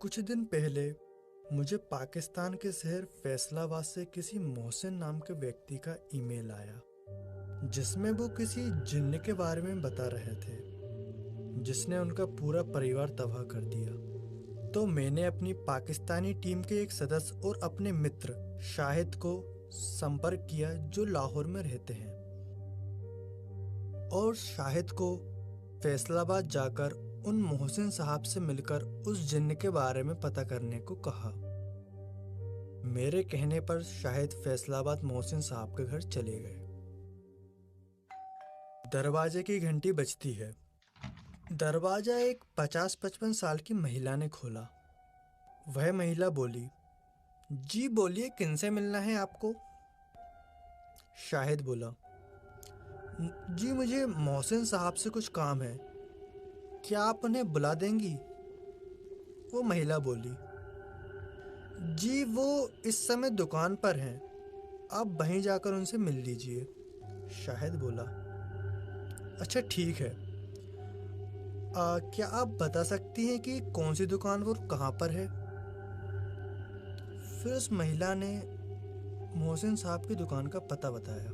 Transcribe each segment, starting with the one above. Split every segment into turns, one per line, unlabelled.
कुछ दिन पहले मुझे पाकिस्तान के शहर फैसलाबाद से किसी मोहसिन नाम के व्यक्ति का ईमेल आया, जिसमें वो किसी जिन्न के बारे में बता रहे थे जिसने उनका पूरा परिवार तबाह कर दिया। तो मैंने अपनी पाकिस्तानी टीम के एक सदस्य और अपने मित्र शाहिद को संपर्क किया जो लाहौर में रहते हैं, और शाहिद को फैसलाबाद जाकर उन मोहसिन साहब से मिलकर उस जिन्न के बारे में पता करने को कहा। मेरे कहने पर शाहिद फैसलाबाद मोहसिन साहब के घर चले गए। दरवाजे की घंटी बजती है। दरवाजा एक 50-55 साल की महिला ने खोला। वह महिला बोली, जी बोलिए, किनसे मिलना है आपको? शाहिद बोला, जी मुझे मोहसिन साहब से कुछ काम है, क्या आप उन्हें बुला देंगी? वो महिला बोली, जी वो इस समय दुकान पर हैं, आप वहीं जाकर उनसे मिल लीजिए। शाहिद बोला, अच्छा ठीक है। क्या आप बता सकती हैं कि कौन सी दुकान और कहाँ पर है? फिर उस महिला ने मोहसिन साहब की दुकान का पता बताया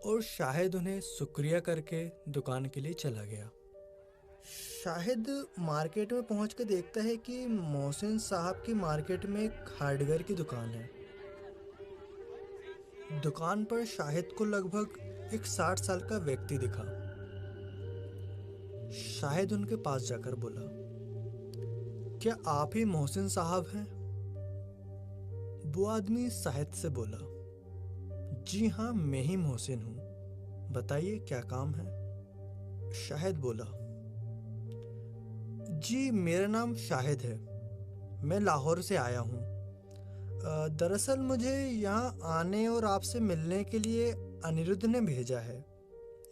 और शाहिद उन्हें शुक्रिया करके दुकान के लिए चला गया। शाहिद मार्केट में पहुंच के देखता है कि मोहसिन साहब की मार्केट में एक हार्डवेयर की दुकान है। दुकान पर शाहिद को लगभग एक 60 साल का व्यक्ति दिखा। शाहिद उनके पास जाकर बोला, क्या आप ही मोहसिन साहब हैं? वो आदमी शाहिद से बोला, जी हाँ, मैं ही मोहसिन हूँ, बताइए क्या काम है? शाहिद बोला, जी मेरा नाम शाहिद है, मैं लाहौर से आया हूँ। दरअसल मुझे यहाँ आने और आपसे मिलने के लिए अनिरुद्ध ने भेजा है,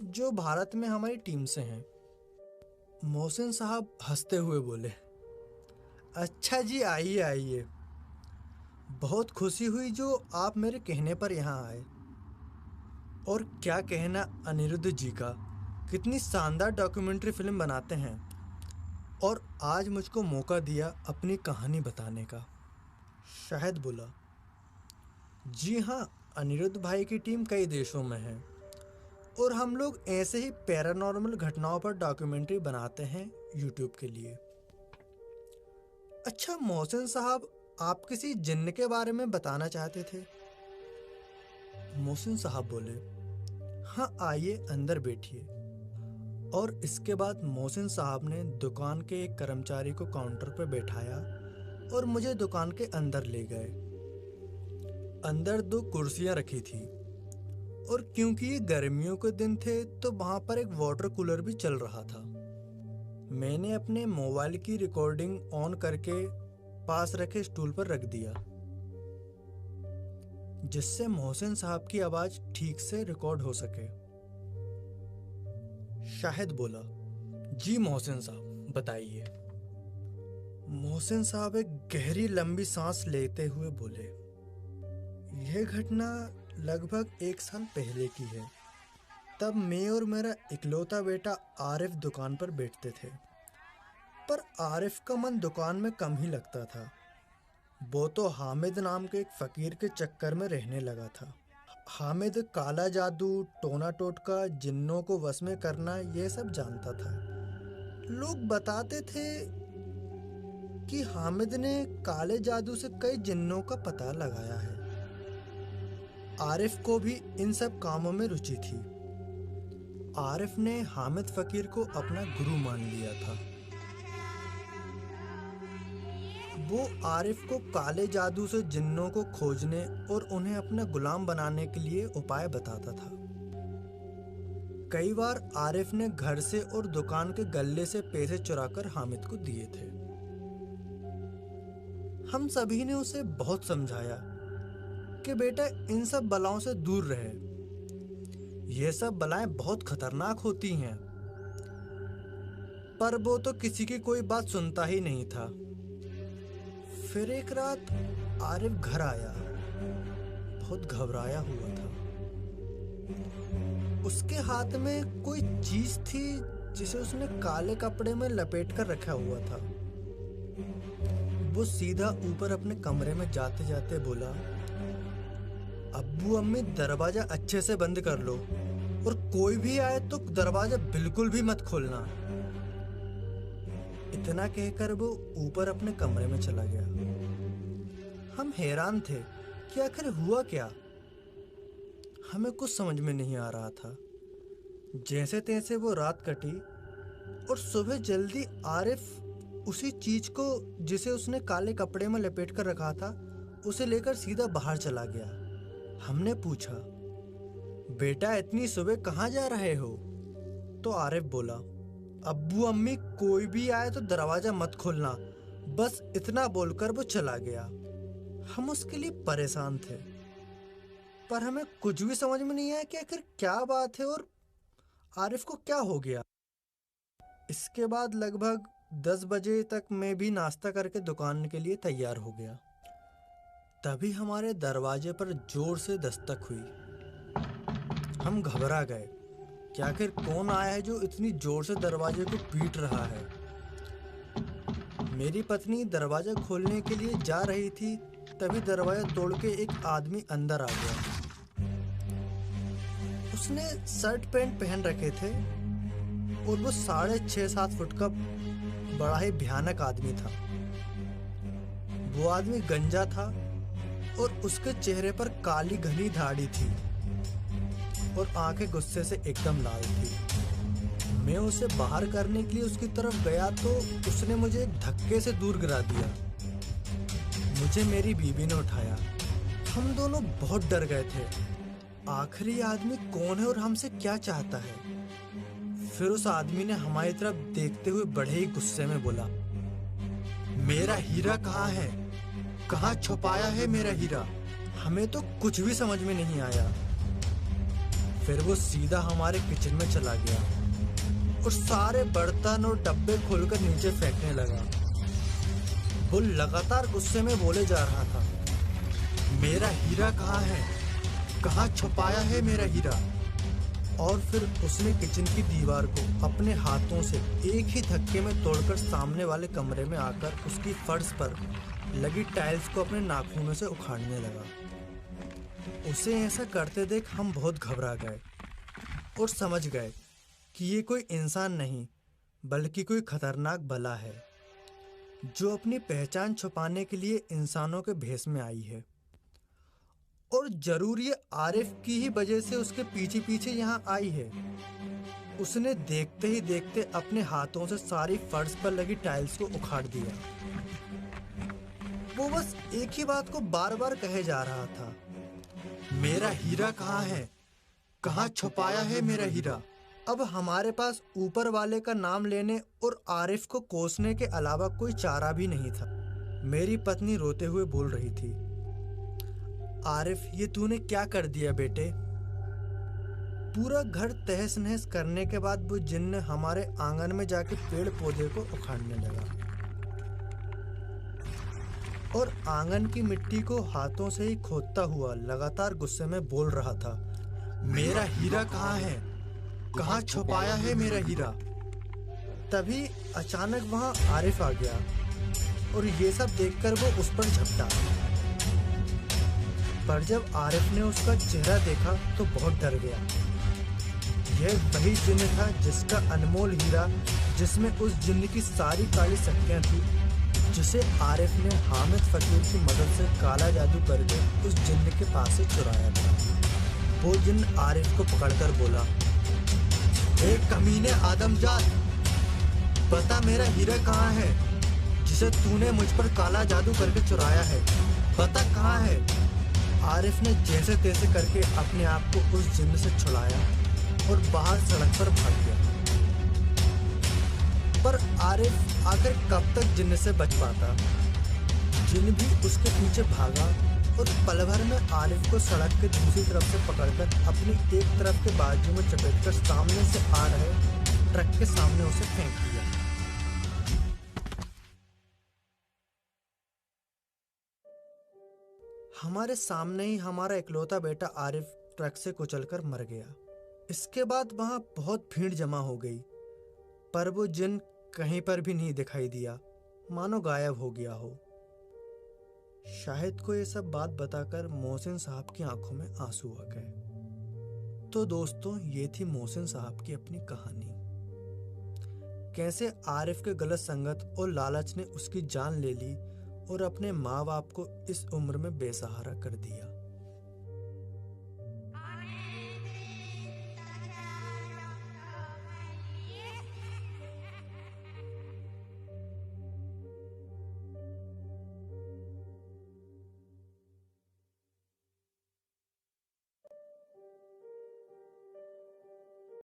जो भारत में हमारी टीम से हैं। मोहसिन साहब हंसते हुए बोले, अच्छा जी, आइए आइए, बहुत खुशी हुई जो आप मेरे कहने पर यहाँ आए। और क्या कहना अनिरुद्ध जी का, कितनी शानदार डॉक्यूमेंट्री फिल्म बनाते हैं, और आज मुझको मौका दिया अपनी कहानी बताने का। शाहिद बोला, जी हाँ, अनिरुद्ध भाई की टीम कई देशों में है और हम लोग ऐसे ही पैरानॉर्मल घटनाओं पर डॉक्यूमेंट्री बनाते हैं यूट्यूब के लिए। अच्छा मोहसिन साहब, आप किसी जिन्न के बारे में बताना चाहते थे? मोहसिन साहब बोले, हाँ आइए अंदर बैठिए। और इसके बाद मोहसिन साहब ने दुकान के एक कर्मचारी को काउंटर पर बैठाया और मुझे दुकान के अंदर ले गए। अंदर 2 कुर्सियां रखी थी और क्योंकि ये गर्मियों के दिन थे तो वहां पर एक वाटर कूलर भी चल रहा था। मैंने अपने मोबाइल की रिकॉर्डिंग ऑन करके पास रखे स्टूल पर रख दिया, जिससे मोहसिन साहब की आवाज ठीक से रिकॉर्ड हो सके। शाहिद बोला, जी मोहसिन साहब बताइए। मोहसिन साहब एक गहरी लंबी सांस लेते हुए बोले, यह घटना लगभग 1 साल पहले की है। तब मैं और मेरा इकलौता बेटा आरिफ दुकान पर बैठते थे, पर आरिफ का मन दुकान में कम ही लगता था। वो तो हामिद नाम के एक फकीर के चक्कर में रहने लगा था। हामिद काला जादू, टोना टोटका, जिन्नों को वश में करना, यह सब जानता था। लोग बताते थे कि हामिद ने काले जादू से कई जिन्नों का पता लगाया है। आरिफ को भी इन सब कामों में रुचि थी। आरिफ ने हामिद फकीर को अपना गुरु मान लिया था। वो आरिफ को काले जादू से जिन्नों को खोजने और उन्हें अपना गुलाम बनाने के लिए उपाय बताता था। कई बार आरिफ ने घर से और दुकान के गल्ले से पैसे चुराकर हामिद को दिए थे। हम सभी ने उसे बहुत समझाया कि बेटा इन सब बलाओं से दूर रहे, ये सब बलाएं बहुत खतरनाक होती हैं, पर वो तो किसी की कोई बात सुनता ही नहीं था। फिर एक रात आरिफ घर आया, बहुत घबराया हुआ था। उसके हाथ में कोई चीज थी जिसे उसने काले कपड़े में लपेट कर रखा हुआ था। वो सीधा ऊपर अपने कमरे में जाते जाते बोला, अब्बू अम्मी दरवाजा अच्छे से बंद कर लो और कोई भी आए तो दरवाजा बिल्कुल भी मत खोलना। इतना कहकर वो ऊपर अपने कमरे में चला गया। हम हैरान थे कि आखिर हुआ क्या। हमें कुछ समझ में नहीं आ रहा था। जैसे तैसे वो रात कटी और सुबह जल्दी आरिफ उसी चीज को जिसे उसने काले कपड़े में लपेट कर रखा था उसे लेकर सीधा बाहर चला गया। हमने पूछा, बेटा इतनी सुबह कहाँ जा रहे हो? तो आरिफ बोला, अब्बू अम्मी कोई भी आए तो दरवाजा मत खोलना, बस इतना बोलकर वो चला गया। हम उसके लिए परेशान थे, पर हमें कुछ भी समझ में नहीं आया कि आखिर क्या बात है और आरिफ को क्या हो गया। इसके बाद लगभग 10 बजे तक मैं भी नाश्ता करके दुकान के लिए तैयार हो गया। तभी हमारे दरवाजे पर जोर से दस्तक हुई। हम घबरा गए कि आखिर कौन आया है जो इतनी जोर से दरवाजे को पीट रहा है। मेरी पत्नी दरवाजा खोलने के लिए जा रही थी, तभी दरवाजा तोड़ के एक आदमी अंदर आ गया। उसने शर्ट पैंट पहन रखे थे और वो 6.5-7 फुट का बड़ा ही भयानक आदमी था। वो आदमी गंजा था और उसके चेहरे पर काली घनी दाढ़ी थी और आंखें गुस्से से एकदम लाल थी। मैं उसे बाहर करने के लिए उसकी तरफ गया तो उसने मुझे एक धक्के से दूर गिरा दिया। मुझे मेरी बीवी ने उठाया। हम दोनों बहुत डर गए थे। आखिर ये आदमी कौन है और हमसे क्या चाहता है? फिर उस आदमी ने हमारी तरफ देखते हुए बड़े ही गुस्से में बोला, मेरा हीरा कहाँ है? कहाँ छुपाया है मेरा हीरा? हमें तो कुछ भी समझ में नहीं आया। फिर वो सीधा हमारे किचन में चला गया और सारे बर्तन और डब्बे खोलकर नीचे फेंकने लगा। वो लगातार गुस्से में बोले जा रहा था, मेरा हीरा कहाँ है? कहाँ छुपाया है मेरा हीरा? और फिर उसने किचन की दीवार को अपने हाथों से एक ही धक्के में तोड़कर सामने वाले कमरे में आकर उसकी फर्श पर लगी टाइल्स को अपने नाखूनों से उखाड़ने लगा। उसे ऐसा करते देख हम बहुत घबरा गए और समझ गए कि ये कोई इंसान नहीं बल्कि कोई खतरनाक बला है जो अपनी पहचान छुपाने के लिए इंसानों के भेष में आई है। और जरूर ये आरिफ की ही वजह से उसके पीछे पीछे यहाँ आई है। उसने देखते ही देखते अपने हाथों से सारी फर्श पर लगी टाइल्स को उखाड़ दिया। वो बस एक ही बात को बार बार कहे जा रहा था, मेरा हीरा कहाँ है? कहाँ छुपाया है मेरा हीरा? अब हमारे पास ऊपर वाले का नाम लेने और आरिफ को कोसने के अलावा कोई चारा भी नहीं था। मेरी पत्नी रोते हुए बोल रही थी, आरिफ ये तूने क्या कर दिया बेटे? पूरा घर तहस नहस करने के बाद वो जिन्न हमारे आंगन में जाके पेड़ पौधे को उखाड़ने लगा और आंगन की मिट्टी को हाथों से ही खोदता हुआ लगातार गुस्से में बोल रहा था, मेरा हीरा कहाँ है? कहाँ छुपाया है मेरा हीरा? तभी अचानक वहां आरिफ आ गया और ये सब देखकर वो उस पर झपटा। पर जब आरिफ ने उसका चेहरा देखा तो बहुत डर गया। यह वही जिन्न था जिसका अनमोल हीरा, जिसमें उस जिन्न की सारी काली शक्तियां थी, जिसे आरिफ ने हामिद फकीर की मदद से काला जादू करके उस जिन्न के पास से चुराया था। वो जिन्न आरिफ को पकड़कर बोला, ए कमीने आदमजात, बता मेरा हीरा कहाँ है जिसे तूने मुझ पर काला जादू करके चुराया है? बता कहाँ है? आरिफ ने जैसे तैसे करके अपने आप को उस जिन्न से छुड़ाया और बाहर सड़क पर भाग गया। पर आरिफ आखिर कब तक जिन्न से बच पाता? जिन्न भी उसके पीछे भागा और पल भर में आरिफ को सड़क के दूसरी तरफ से पकड़कर अपनी एक तरफ के बाजू में चपेटकर सामने से आ रहे ट्रक के सामने उसे फेंक दिया। हमारे सामने ही हमारा इकलौता बेटा आरिफ ट्रक से कुचलकर मर गया। इसके बाद वहां बहुत भीड़ जमा हो गई। पर वो जिन कहीं पर भी नहीं दिखाई दिया, मानो गायब हो गया हो। शाहिद को ये सब बात बताकर मोहसिन साहब की आंखों में आंसू आ गए। तो दोस्तों, ये थी मोहसिन साहब की अपनी कहानी। कैसे आरिफ के गलत संगत और लालच ने उसकी जान ले ली और अपने माँ बाप को इस उम्र में बेसहारा कर दिया।